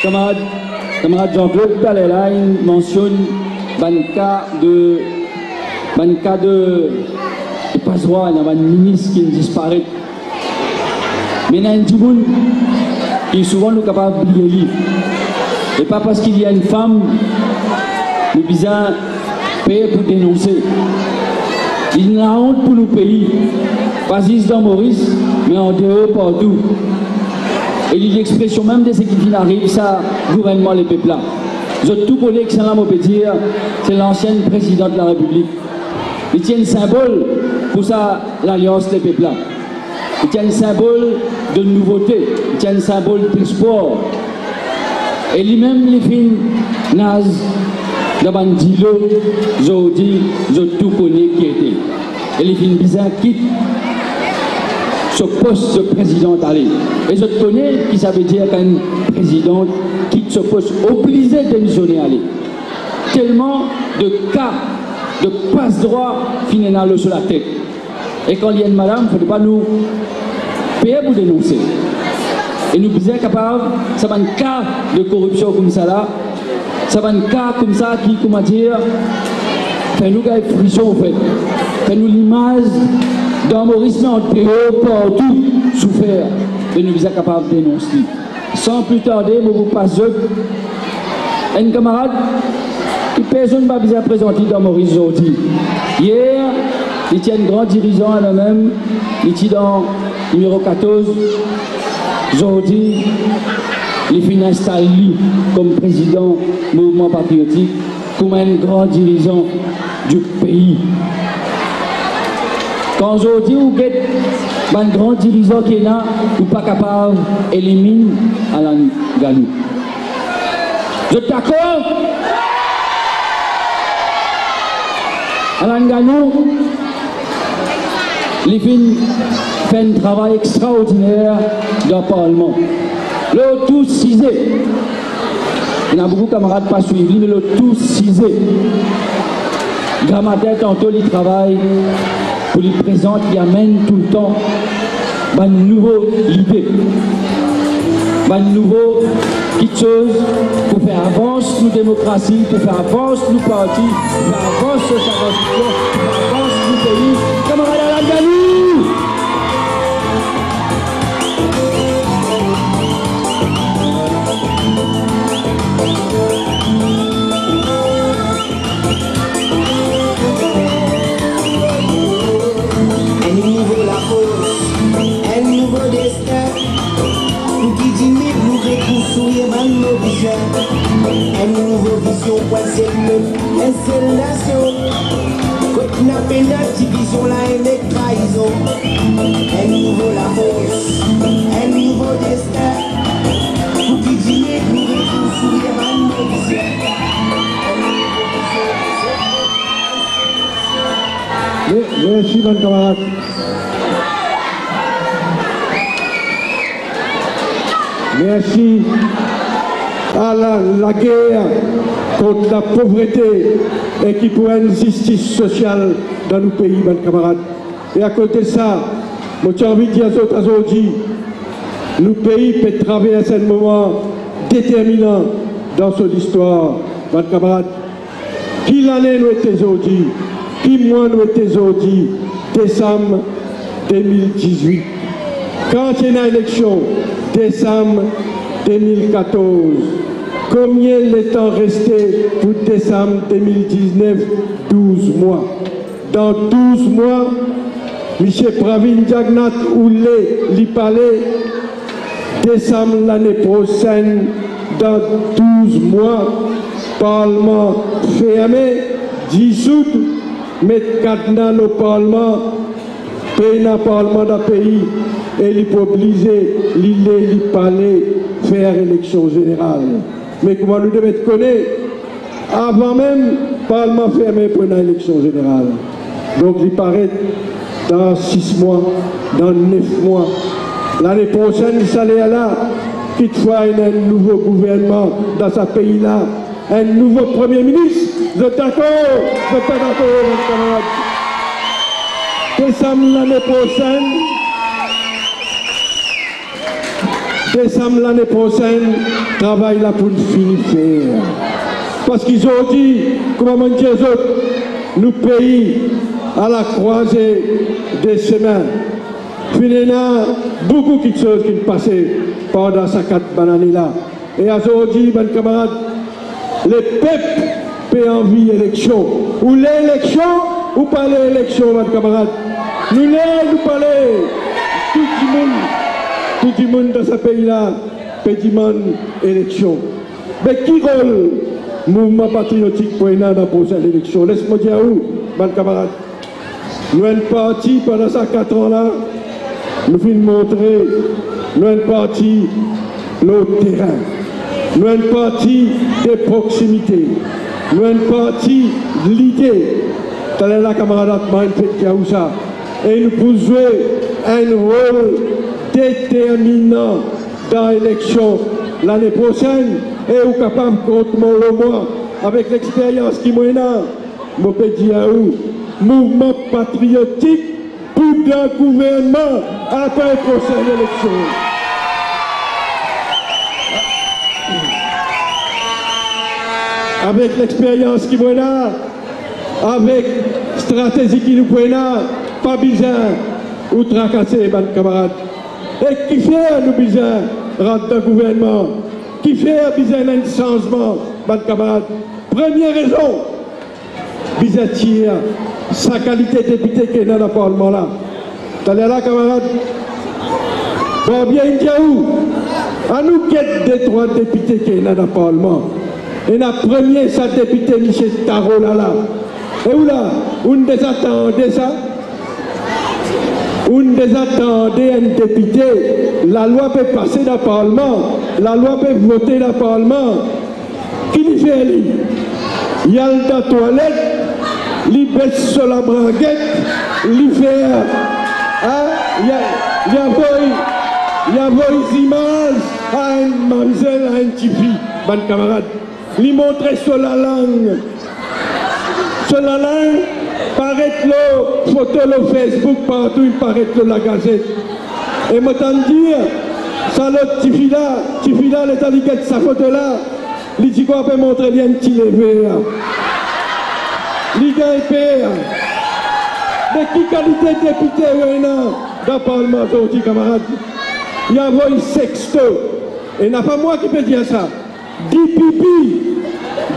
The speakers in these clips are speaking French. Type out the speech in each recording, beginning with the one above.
camarade Jean-Claude Talela mentionne un cas de passe-droit, il y a un ministre qui disparaît. Mais il y a un petit monde qui est souvent capable de lire. Et pas parce qu'il y a une femme, nous besoin payer pour dénoncer. Il y a honte pour nos pays, pas juste dans Maurice, mais en dehors partout. Et l'expression même de ce qui arrive, ça, gouvernement les peuples là. Je tout connais excellent, on peut dire, c'est l'ancienne présidente de la République. Il tient un symbole pour ça, l'alliance des peuples là. Il tient un symbole de nouveauté, il tient un symbole d'espoir. Et lui-même, les films nazes, de Bandilo, Jodi, je tout connais qui était. Et les films bizarres quittent ce poste de président d'aller. Et je connais qui ça veut dire qu'un président quitte ce poste obligé de démissionner aller. Tellement de cas de passe-droit finissent sur la tête. Et quand il y a une madame, il ne faut pas nous payer pour dénoncer. Et nous sommes capables, ça va un cas de corruption comme ça là, ça va un cas comme ça qui, comment dire, fait nous gagner frisson en fait. Fait nous l'image d'un Maurice, mais en dehors, partout, souffert. Et nous sommes capables de dénoncer. Sans plus tarder, je vous passe un camarade qui personne ne va vous présenter dans Maurice aujourd'hui. Hier, il tient un grand dirigeant à lui-même, il est dans numéro 14. Aujourd'hui, il finit installé comme président du mouvement patriotique, comme un grand dirigeant du pays. Quand aujourd'hui, vous êtes un grand dirigeant qui est là, vous n'êtes pas capable d'éliminer Alain Ganou. Vous êtes d'accord? Alain Ganou, il fait un travail extraordinaire dans le Parlement. Le tout cisé. Il y a beaucoup de camarades pas suivis, mais le tout cisé. Grammaire, tantôt, il travaille pour les présents qui amènent tout le temps une nouvelle idée, une nouvelle petite chose pour faire avancer nos démocraties, pour faire avancer nos partis, pour faire avancer nos institutions, pour faire avancer nos pays. Camarade Alain Ganou! Une nouvelle vision, quoi c'est une nation. Quand on a peine de division, là, elle est trahison. Un nouveau la force, un nouveau destin. Pour qui dit, nous reconstruire une nouvelle vision. Merci, mon camarade. Merci à la guerre contre la pauvreté et qui pourrait une justice sociale dans nos pays, mes camarades. Et à côté de ça, j'ai envie de dire aujourd'hui, nos pays peuvent traverser un moment déterminant dans son histoire, mes camarades. Qui l'année nous était aujourd'hui, qui mois nous était aujourd'hui, décembre 2018. Quand il y a une élection, décembre 2014, combien de temps resté pour décembre 2019? 12 mois. Dans 12 mois, M. Pravin Jagnnath Oulé l'y parlait, décembre l'année prochaine, dans 12 mois, Parlement fermé, dissout, mettre cadenas au Parlement, payer le Parlement d'un pays, et il peut obliger l'île parler, faire élection générale. Mais comment nous devons connaître, avant même, Parlement fermé pour une élection générale. Donc il paraît dans 6 mois, dans 9 mois. L'année prochaine, il s'allait là, toutefois il y a un nouveau gouvernement dans ce pays-là, un nouveau Premier ministre. Vous êtes d'accord? Vous êtes d'accord, mes camarades? Décembre l'année prochaine, travail là pour nous finir faire. Parce qu'ils ont dit, comment dire les autres, nous pays à la croisée des chemins. Finalement, beaucoup de choses qui passaient pendant ces 4 bananes là. Et aujourd'hui, mes camarades, les peuples paient envie d'élection. Ou l'élection, ou pas l'élection, mes camarades. Nous parlons, tout le monde dans ce pays-là peut demander élection. Mais qui rôle mouvement patriotique pour dans la prochaine élection? Laisse-moi dire où, mes camarades. Nous sommes partis pendant ces 4 ans-là, nous finissons montrer, nous sommes partis le terrain, nous sommes partis des proximités, nous sommes partis de l'idée. T'as là, camarade, ça. Et nous pouvons jouer un rôle déterminant dans l'élection l'année prochaine et nous sommes capables contre moi avec l'expérience qui m'a je peux dire à vous, mouvement patriotique pour un gouvernement après la prochaine élection. Avec l'expérience qui m'a avec la stratégie qui nous prend, pas besoin ou tracasser, mes camarades. Et qui fait nous besoin rentrer dans le gouvernement? Qui fait besoin d'un changement, mes camarades? Première raison, besoin tirer sa qualité de député qui est dans le Parlement là. T'allez là, camarades? Bon, bien, il y a où? À nous quête des 3 députés qui est dans le Parlement. Et la première, sa député Michel Tarola là. Et où là? On des attendait ça? On des attendait un député. La loi peut passer dans le Parlement. La loi peut voter dans le Parlement. Qui lui fait lui? Il y a dans la toilette, il baisse sur la braguette, il fait. Il y a des images à une mademoiselle, à une petite fille, bonne camarade. Il montre sur la langue. Sur la langue, paraît le photo le Facebook, partout il paraît la gazette. Et m'entend dire, ça l'autre petit fille là, l'état de sa photo là, il dit qu'on peut montrer bien un petit levé. Il gagne père. Mais qui qualité de député dans le Parlement aujourd'hui, camarades? Il y a un sexto. Et n'a pas moi qui peux dire ça. DPP,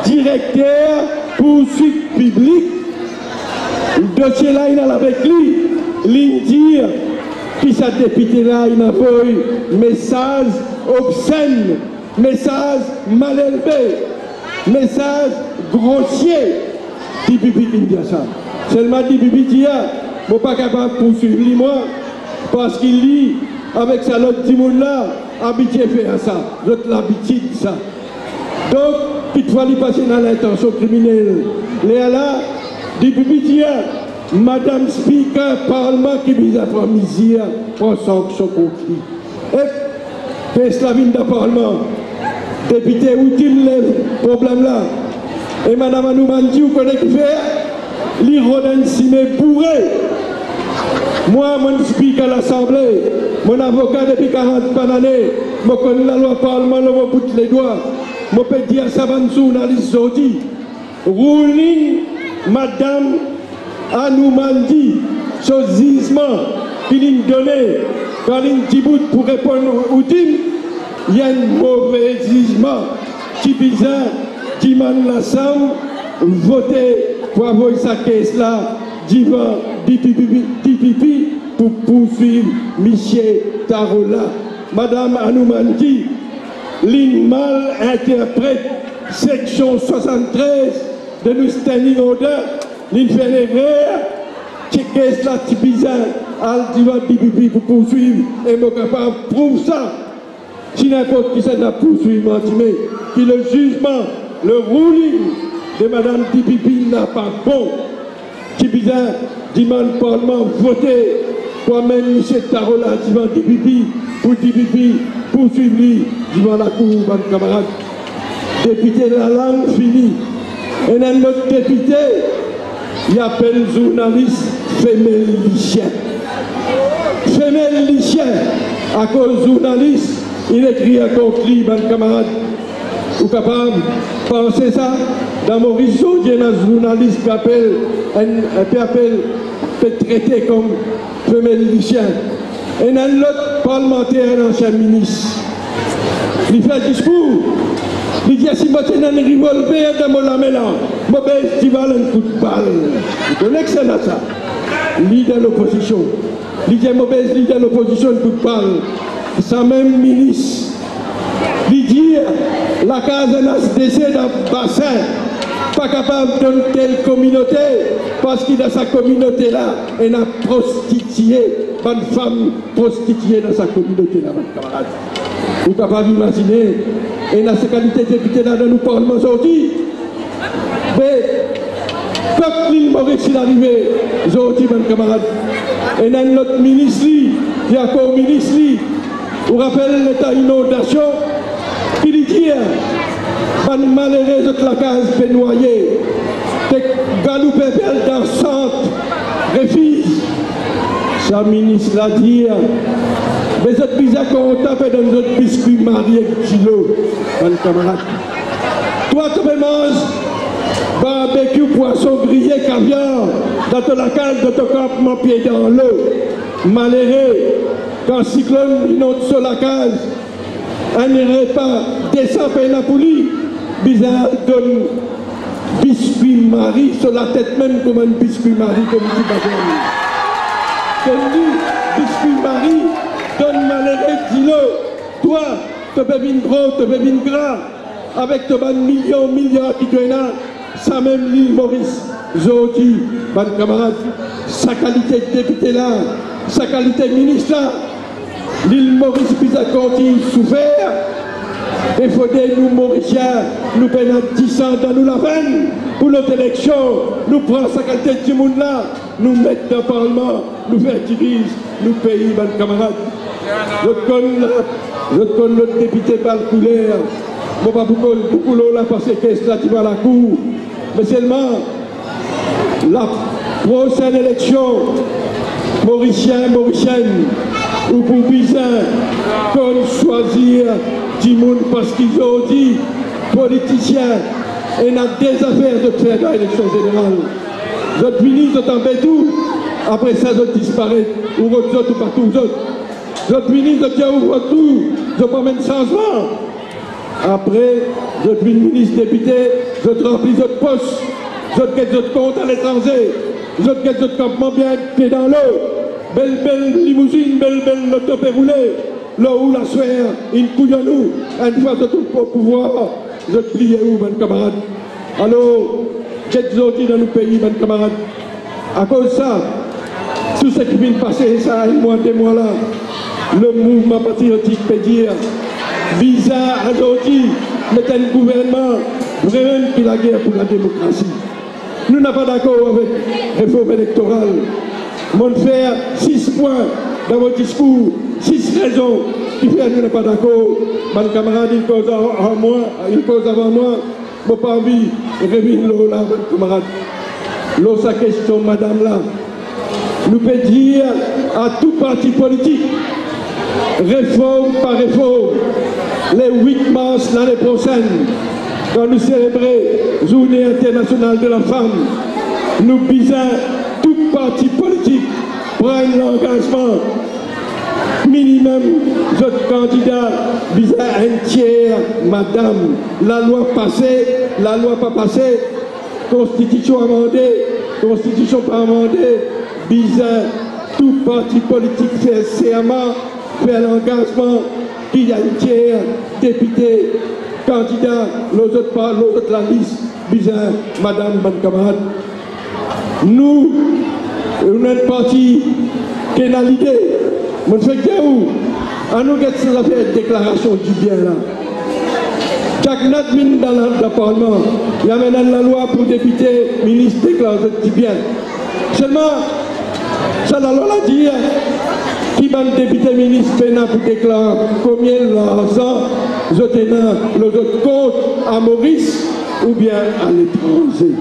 directeur poursuite publique. Le dossier là, il a avec lui. Il dit qui sa député là, il a un message obscène, message mal élevé, message grossier. DPP qui dit ça. Seulement DPP dit, je ne suis pas capable de poursuivre moi, parce qu'il lit avec sa l'autre petit monde là, habitué à faire ça, l'autre l'habitude ça. Donc, il faut aller passer dans l'intention criminelle. Là, DPP dit, Madame Speaker, Parlement qui vise à faire misère, pour sanction concrète. Et, fais la ville de Parlement, député, où il le problème là? Et Madame Anoumandi, vous connaissez qui fait? L'Irodan Simé bourré. Moi, mon speaker à l'Assemblée, mon avocat depuis 40 années, je connais la loi Parlement, je me boute les doigts. Je peux dire à Saban journaliste aujourd'hui, ruling Madame Anoumandi, ce gisement qu'il a donné quand il dit pour répondre au team, il y a un mauvais gisement qui bizarre, qui demande la somme, voter pour avoir sa caisse là, devant DPP pour poursuivre Michel Tarola. Madame Anoumandi, l'INMAL interprète section 73 de nous standing order, l'IN fait l'erreur, qui caisse là, qui bizarre, devant DPP pour poursuivre, et mon capable prouve ça. Si n'importe qui s'est poursuivre, qui le jugement, le ruling de Madame DPP n'a pas bon. Qui bizarre, demande Parlement voter pour même M. Tarola devant DPP, pour DPP, poursuivre lui devant la cour, mon camarade. Député de la langue finie. Et un autre député, il appelle journaliste femelle lichien. Femelle lichien, à cause journaliste, il écrit à contre lui, mon camarade. Vous êtes capable de penser ça? Dans Maurice Jodier, un journaliste qui appelle, peut traiter comme premier milicien. Et dans l'autre parlementaire, un ancien ministre. Il fait un discours. Il dit si moi j'ai un revolver dans mon lamella, moi je vais un coup de balle. Vous connaissez ça? Il dans l'opposition. Il dit moi je dans l'opposition, un coup de balle. Ça même ministre. Il dit la case NSDC dans le bassin, pas capable d'une telle communauté, parce qu'il dans sa communauté là, il a prostitué, une femme prostituée dans sa communauté là, mon camarade. Vous pouvez pas imaginer, et dans cette qualité de député là, dans le Parlement aujourd'hui, mais quand l'île Maurice est arrivé, aujourd'hui, mon camarade, et dans notre ministre, il y a encore ministre, vous rappelez l'état inondation, qui dit hier, les malheureux de la case fait noyer, des galoupés dans le centre, refuse. Sa ministre l'a dit, mais cette bizarre qu'on tape dans notre biscuit marié kilo, mon camarade. Toi, tu me manges barbecue, poisson grillé, caviar, dans la case de ton campement pied dans l'eau. Malheureux, quand le cyclone inonde sur la case, un repas descend par la poulie, bizarre donne biscuit Marie sur la tête même comme un biscuit Marie comme dit Bazin. Donne biscuit Marie, donne malheureux kilo. Toi, tu peux venir gros, tu peux venir gras, avec ton millions qui te là, ça même l'île Maurice. Aujourd'hui, mon camarade, sa qualité de député là, sa qualité de ministre là, l'île Maurice continue souffert. Il faut que nous, Mauriciens, nous payons 10 ans dans nous la veine pour notre élection. Nous prenons sa qualité de monde là, nous mettons dans le Parlement, nous fertilisons, nous payons, mes camarades. Je connais notre député par le couleur. Je ne sais pas beaucoup l'eau là parce que c'est là qui va à la cour. Mais seulement, la prochaine élection, Mauriciens, Mauriciennes, ou pour Bizin, qu'on choisir du monde parce qu'ils ont dit, politiciens, et n'a des affaires de faire dans l'élection générale. Votre ministre est tout, après ça, ils disparaissent, ou votre autres, ou partout, vous autres. Votre ministre qui ouvre tout, ils n'ont pas même changement. Après, votre ministre député, vous remplis votre poste, vous avez votre compte à l'étranger, vous avez votre campement bien pied dans l'eau. Belle limousine, belle moto péroulée, là où la soeur, une couille à nous, une fois de tout le pouvoir, je prie où, mon camarade. Alors, qu'est-ce que dans nos pays, mon camarade? À cause de ça, tout ce qui vient de passer, ça, un mois, 2 mois là, le mouvement patriotique peut dire, bizarre aujourd'hui, mais un gouvernement vraiment qui la guerre pour la démocratie. Nous n'sommes pas d'accord avec la réforme électorale. Mon frère, 6 points dans votre discours, 6 raisons qui fait que nous n'sommes pas d'accord. Mon camarade, il cause avant moi, je n'ai pas envie de revenir là, mon camarade. Là, sa question, madame là, nous peut dire à tout parti politique, réforme par réforme, les 8 mars l'année prochaine, quand nous célébrons la Journée internationale de la femme, nous visons tout parti politique prenne l'engagement minimum votre candidat vise un tiers, madame. La loi passée, la loi pas passée, constitution amendée, constitution pas amendée, vise tout parti politique fait serment, fait l'engagement qu'il y a un tiers, député, candidat, l'autre pas, l'autre la liste, vise madame, bonne camarade. Nous, on est parti qui est dans l'idée. On fait que où? À nous get ces affaires de déclaration du bien là. Chaque note vient dans le Parlement. Il y a maintenant la loi pour député, ministre déclare du bien. Seulement, ça la loi l'a dit, qui va député ministre pour déclarer combien d'argent je tenais le compte à Maurice ou bien à l'étranger.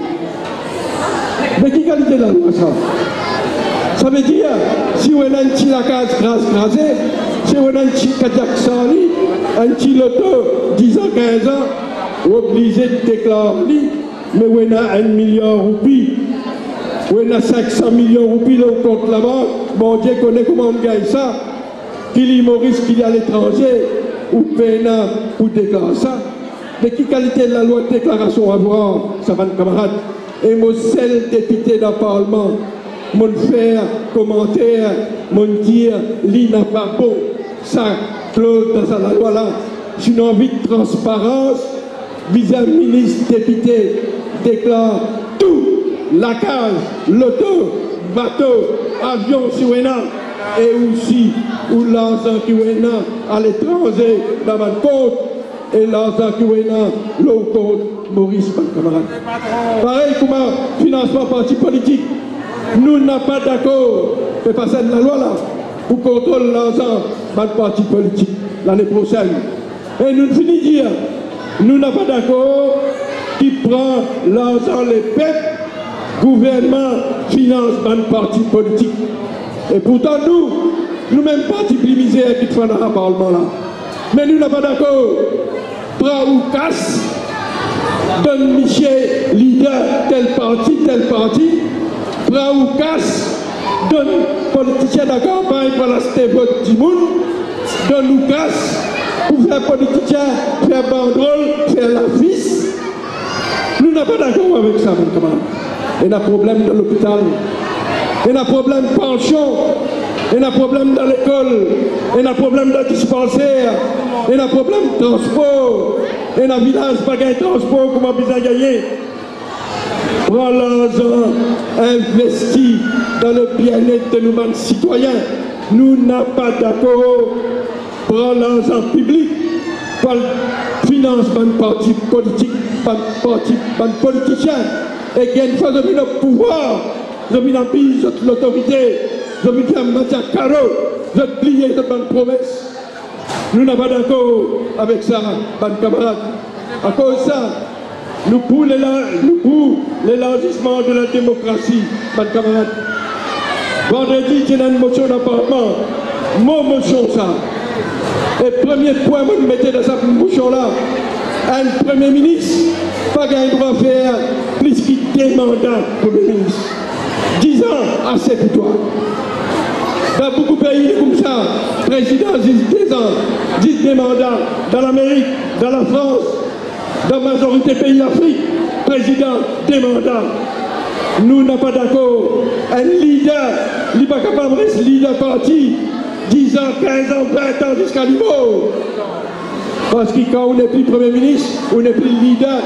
Mais qui qualité la loi ça? Ça veut dire, si on a un petit la case crasé, si on a un petit Kajak Sali, un petit loto 10 ans, 15 ans, obligé de déclarer, mais on a 1 milliard de roupies, on a 500 millions de roupies au compte là-bas, bon Dieu connaît comment on gagne ça, qu'il y Maurice qu'il y a à l'étranger, ou peine pour déclarer ça, mais qui qualité de la loi de déclaration à voir, ça va camarade, et mon seul député dans le Parlement, mon faire commentaire, mon dire, l'île n'a pas bon, ça, Claude, dans la loi là, j'ai une envie de transparence, vis-à-vis ministre, député, déclare tout, la case, l'auto, bateau, avion sur ENA, et aussi, ou l'argent qui est à l'étranger, dans ma compte, et l'argent qui est l'autre compte, Maurice, mon camarade. Pareil comme un financement parti politique, nous n'avons pas d'accord, mais pas ça de la loi là, pour contrôler l'argent de parti politique l'année prochaine. Et nous finissons de dire, nous n'avons pas d'accord qui prend l'argent les peuples, gouvernement, finance, de parti politique. Et pourtant nous-mêmes partis plus misères qui font dans le Parlement là. Mais nous n'avons pas d'accord, prend ou casse, donne Michel leader tel parti, prend ou casse, donne politicien de la campagne pour la cité vote du monde, donne ou casse, pour faire politicien, faire banderole, faire la fils. Nous n'avons pas d'accord avec ça, mon camarade. Il y a un problème dans l'hôpital, il y a un problème de pension, il y a un problème dans l'école, il y a un problème dans le dispensaire, il y a un problème de transport, il y a un village pas gagné de transport, comment bien gagner. Prends l'argent investi dans le bien-être de nos citoyens. Nous n'avons pas d'accord. Prends l'argent public par le financement de partis politiques, par de politiciens. Et qu'il y a une fois de le pouvoir, de l'autorité, de matière carreau, de plier de bonnes promesses. Nous n'avons pas d'accord avec ça, mes camarades. À cause de ça, nous pour l'élargissement de la démocratie, mes camarades. Vendredi, j'ai une motion d'appartement. Mon motion, ça. Et premier point, vous mettez dans cette motion-là, un premier ministre, pas un droit à faire plus qu'il demande premier ministre. 10 ans, assez pour toi. Dans beaucoup de pays comme ça, président 10 ans, 10 mandats, dans l'Amérique, dans la France, dans la majorité des pays d'Afrique, président des mandats. Nous n'avons pas d'accord. Un leader, il n'est pas capable de rester leader parti, 10 ans, 15 ans, 20 ans jusqu'à l'IMO. Parce que quand on n'est plus Premier ministre, on n'est plus leader,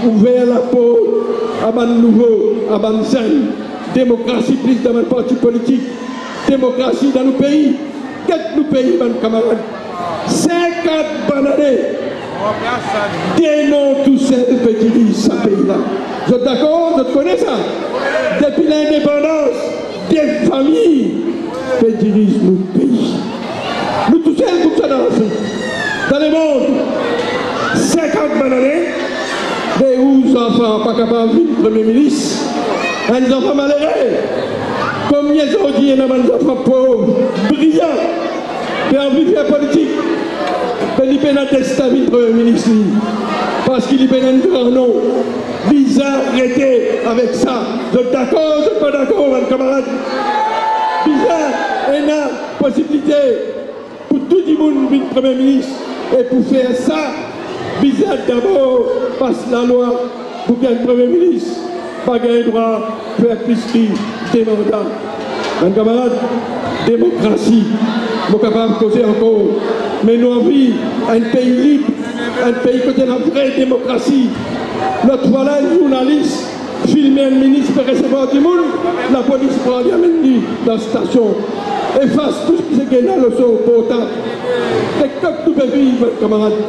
ouvert la porte à ban nouveau, à ban saine. Démocratie plus dans le parti politique. Démocratie dans nos pays. Qu'est-ce que nos pays, mes camarades? 50 bonnes années. Dénon tout ça de petits vies, ce pays-là. Vous êtes d'accord? Vous connaissez ça? Depuis l'indépendance, des familles pétirisent nos pays. Nous tous seuls comme ça dans l'Afrique. Dans le monde, 50 bonnes années, des enfants pas capables de vivre Premier ministre, un enfant malheureux. Combien d'aujourd'hui il y a des enfants pauvres, brillants, qui ont envie de faire politique, mais ils peuvent attester le Premier ministre, parce qu'il y a un grand nom. Bizarre, arrêtez avec ça. Vous êtes d'accord, vous n'êtes pas d'accord, mes camarades? Bizarre, il y a une possibilité pour tout le monde de Premier ministre. Et pour faire ça, bizarre d'abord passe la loi pour qu'un Premier ministre pas le droit de faire plus des mandats. Mes camarades, démocratie, nous sommes capables de causer encore. Mais nous avons envie un pays libre, un pays qui a une vraie démocratie. L'autre fois là, un journaliste filmer un ministre pour recevoir du monde, la police prend lui amener dans la station. Efface tout ce qui s'est gagné dans le son portable. C'est comme tout le pays, mes camarades.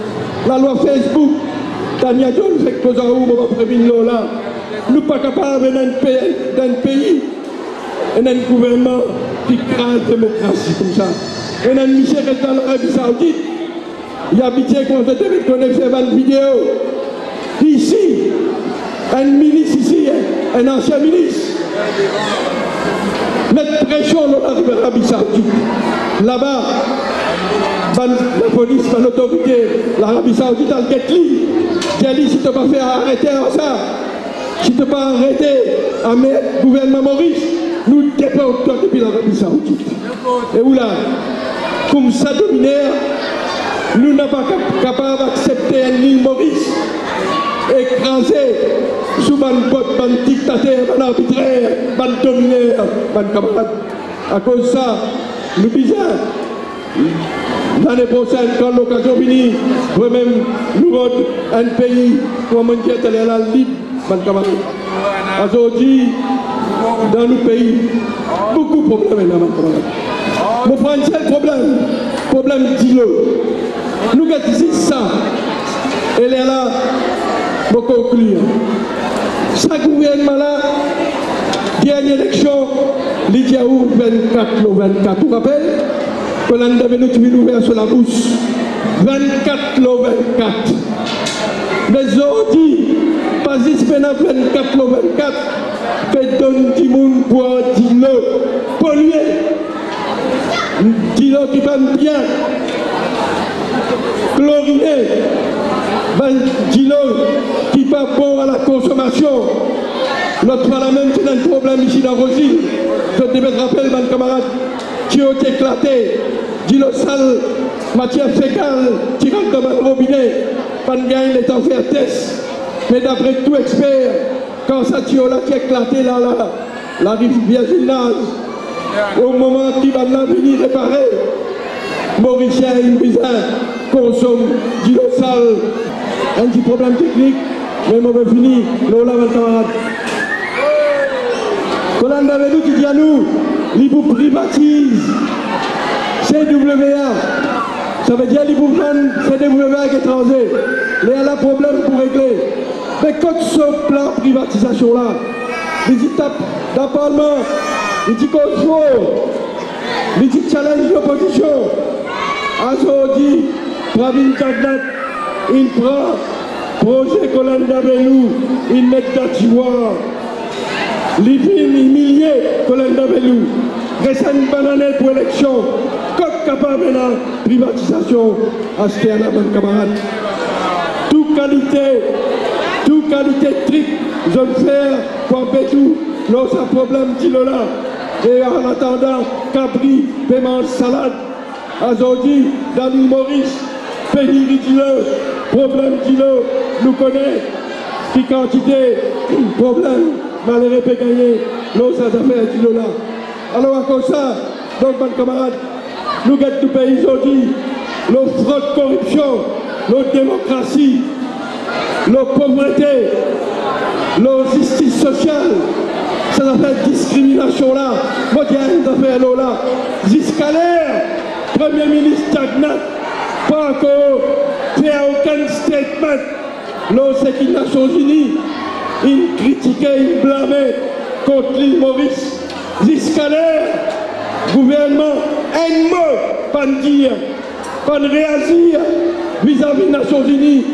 La loi Facebook, Tania John fait que nous avons prévenir là. Nous ne sommes pas capables d'un pays, d'un gouvernement qui crée la démocratie comme ça. Et un Michel qui est dans l'Arabie Saoudite, il y a habité qu'on a fait une vidéo. Ici, un ministre ici, un ancien ministre, mettre pression dans l'Arabie Saoudite. Là-bas, la police, l'autorité, l'Arabie Saoudite, elle guette. Diali, si tu n'as pas fait arrêter ça, si tu n'as pas arrêté à mettre le gouvernement Maurice, nous déportons depuis l'Arabie Saoudite. Et où là, comme ça dominaire, nous n'sommes pas capables d'accepter l'île Maurice écrasée sous un dictateur, un arbitraire, un dominaire, un camarade. À cause de ça, nous disons, l'année prochaine, quand l'occasion finit, nous-mêmes, nous rendre un pays comme on dit, à la libre, un camarade. Aujourd'hui, dans nos pays, beaucoup de problèmes là, mon camarade. Mon frère, c'est le problème d'îlot. Nous avons dit ça. Elle est là, pour conclure. Ce gouvernement-là, dernière élection, l'Idiaou 24, le 24. Vous vous rappelez que l'on avait nous ouvert sur la bouche. 24, le 24. Mais aujourd'hui, pas juste 24, le 24, fait donner du monde pour dire polluer. Dis-le qui va bien, chloriné, dis-le qui va bon à la consommation. Notre parlement, c'est un problème ici dans Rosine. Je devais te rappeler, mon camarade, qui ont éclaté, dis-le sale, matière fécale, qui rentre dans le robinet, pas de gain, il est en faire test. Mais d'après tout expert, quand ça tire-là qui a éclaté là, la rivière Gymnase, au moment qu'il va venir réparer, Mauricien et Bizin consomment du l'eau sale. Un petit problème technique, mais on va finir, l'eau là, mon camarade. Quand on avait nous qui dit à nous, il vous privatise CWA. Ça veut dire qu'il vous prendre CWA étranger. Il y a un problème pour régler. Mais quand ce plan de privatisation-là, il dit tape dans le Parlement, il dit contrôle, il dit challenge l'opposition. Aujourd'hui, Pravin Jagnat, il prend projet Colanda Belou, il met d'Atiwa, il vient humilié Colanda Belou, récent banane pour élection, comme capable de la privatisation, acheter à la bonne camarade. Toute qualité trick, je vais faire pour tout, lorsqu'il y a un problème de là. Et en attendant, Capri, paiement salade, aujourd'hui, dans l'île Maurice, pénurie d'îlot, problème d'îlot, nous connaissons, qui quantité, problème, malheureux peut gagner, l'autre affaire d'îlot là. Alors à cause de ça, donc, mon camarade, nous gagnons tout pays aujourd'hui, nos fraudes corruption, nos démocratie, nos pauvreté, nos justice sociale, ça fait discrimination là, moderne d'affaires là, jusqu'à l'heure, Premier ministre Jagnat, pas encore fait aucun statement, c'est que les Nations Unies, il critiquait, il blâmait contre l'île Maurice, jusqu'à l'heure, gouvernement, un mot, pas de dire, pas de réagir vis-à-vis des Nations Unies,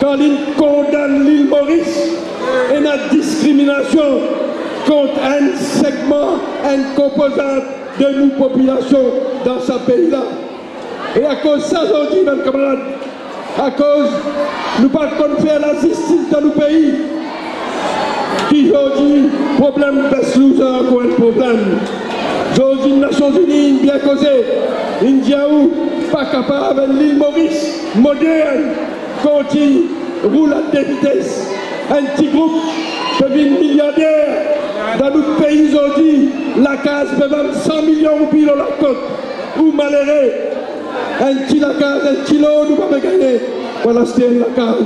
quand il condamne l'île Maurice et la discrimination contre un segment, une composante de nos populations dans ce pays-là. Et à cause de ça, aujourd'hui, mes camarades, à cause, nous ne pouvons pas faire la justice dans nos pays, qui aujourd'hui, problème de loser, encore un problème. Aujourd'hui, les Nations Unies, bien causé, Indiaou, pas capable avec l'île Maurice, moderne, quand il roule à des vitesses. Un petit groupe devient milliardaire dans notre pays aujourd'hui. La case peut vendre 100 millions de roupies dans la côte. Ou malheureux. Un petit la case, un kilo, nous ne pouvons pas gagner. Voilà, c'était la case.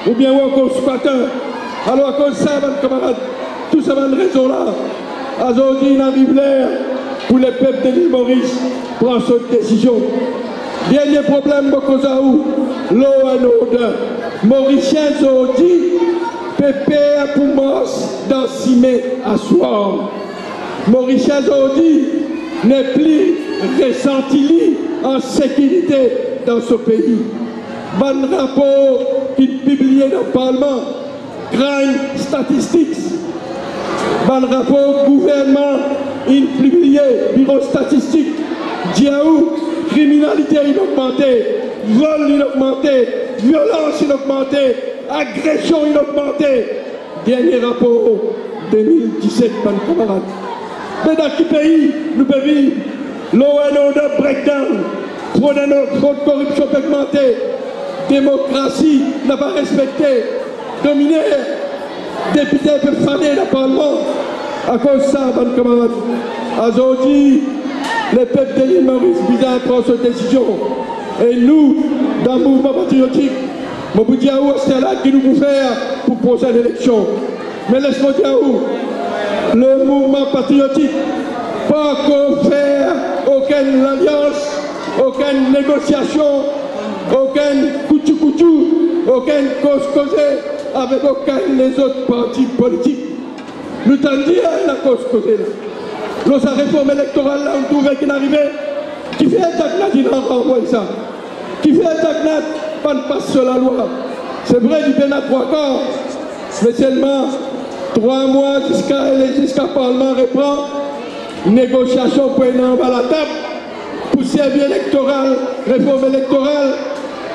Ou bien encore squatteur. Alors, à cause de ça, mes camarades, tout ça va une raison là. Aujourd'hui, il arrive l'heure pour les peuples de l'île Maurice prendre cette décision. Dernier problème, Bokozaou, l'eau et l'odeur. Mauriciens aujourd'hui, pépé pour mos dans 6 mai à soir. Mauriciens aujourd'hui n'est plus ressenti en sécurité dans ce pays. Bon rapport qu'il publiait dans le Parlement, crime statistics. Bon rapport gouvernement, il publiait, bureau statistique, Diaou, criminalité il augmenté, vol il augmenté, violence il augmenté, agression inaugmentée. Dernier rapport 2017, mes camarades. Mais dans quel pays nous pouvons vivre? Law and order breakdown, fraude corruption augmentée, démocratie n'a pas respecté, dominé, député peuvent faner le Parlement. À cause de ça, mes camarades, aujourd'hui, les peuples de l'île Maurice Bizarre prennent cette décision. Et nous, dans le mouvement patriotique, Mobu Diaou, c'est là qui nous peut faire pour la prochaine élection. Mais laisse-moi dire où le mouvement patriotique, pas qu'on faire aucune alliance, aucune négociation, aucun coutu-coutu, aucune cause causée avec aucun des autres partis politiques. Nous t'en disons la cause causée. Dans sa réforme électorale, là, on trouvait qu'il arrivait. Qui fait un tacnat, il en renvoie ça. Qui fait un tacnat, pas de passe sur la loi. C'est vrai, il vient à 3 quarts, mais seulement 3 mois jusqu'à le Parlement reprend. Négociation pour aller à la table, pour servir électoral, réforme électorale,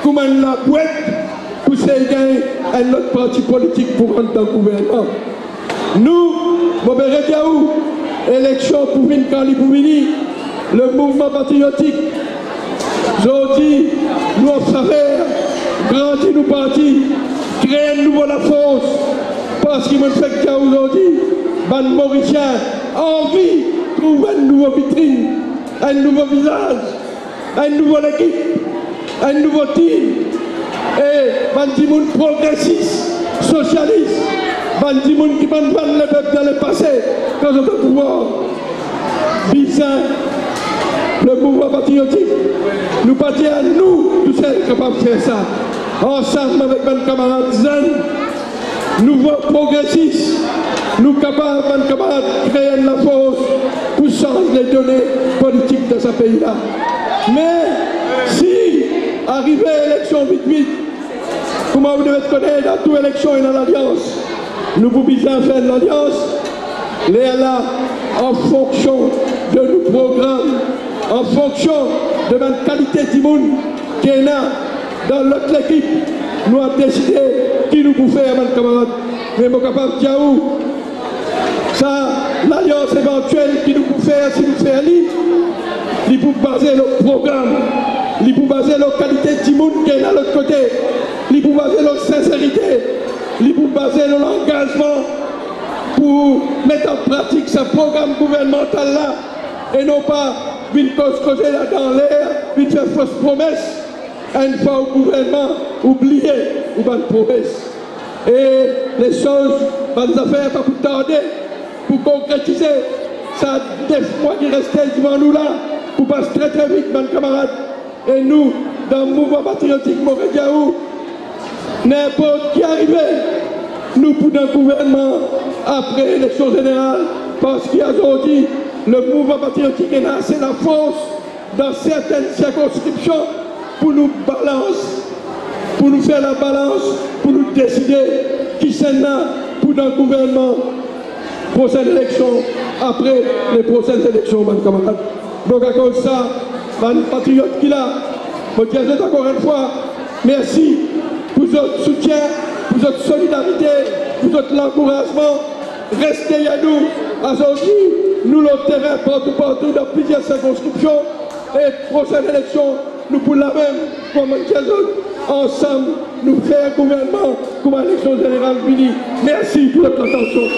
comme la boîte, pour servir un autre parti politique pour rentrer dans le gouvernement. Nous, Mobéré Diaou, élection pour venir quand il pour venir, le mouvement patriotique, aujourd'hui, nous en faveur, grandir nos partis, créer une nouvelle force, parce qu'il me fait que aujourd'hui, ban Mauricien, envie trouver une nouvelle vitrine, un nouveau visage, une nouvelle équipe, un nouveau team. Et Bandimoun progressiste, socialiste, Bandimoun qui bandent le peuple dans le passé, quand on peut pouvoir. Bizarre, le mouvement patriotique, nous partir à nous, tous ceux capables de faire ça. Ensemble avec mes camarades Zen, nouveau progressistes, nous capables, mes camarades, de créer la force pour changer les données politiques de ce pays-là. Mais si, arrivé à l'élection vite, comment vous devez connaître, dans toute élection et dans l'alliance, nous vous visons à faire l'alliance, les là, en fonction de nos programmes, en fonction de la qualité du monde qui est là, dans notre équipe, nous avons décidé qui nous peut faire, mes camarades. Mais nous sommes capables de dire où ça, l'alliance éventuelle qui nous peut faire, si nous faisons il peut baser le programme, il peut baser la qualité du monde qui est de l'autre côté, il peut baser la sincérité, il peut baser l'engagement pour mettre en pratique ce programme gouvernemental là et non pas une cause causée là dans l'air, une faire fausse promesse, une fois au gouvernement oublier ou pas de promesse. Et les choses, les affaires, pas pour tarder, pour concrétiser, ça des mois qui restaient devant nous là, pour passer très très vite, mes camarades. Et nous, dans le mouvement patriotique Morédiaou, n'importe qui arrivait, nous pour un gouvernement après l'élection générale, parce qu'il y a aujourd'hui, le mouvement patriotique est là, c'est la force dans certaines circonscriptions pour nous balancer, pour nous faire la balance, pour nous décider qui c'est là pour un gouvernement, prochaine élection, après les prochaines élections, mes camarades. Donc à cause de ça, les patriotes qui là, je dis encore une fois, merci pour votre soutien, pour votre solidarité, pour votre encouragement. Restez à nous. Aujourd'hui, nous le terrain partout dans plusieurs circonscriptions. Et prochaine élection, nous pour la même, comme les autres, ensemble, nous faire un gouvernement comme l'élection générale finie. Merci pour votre attention.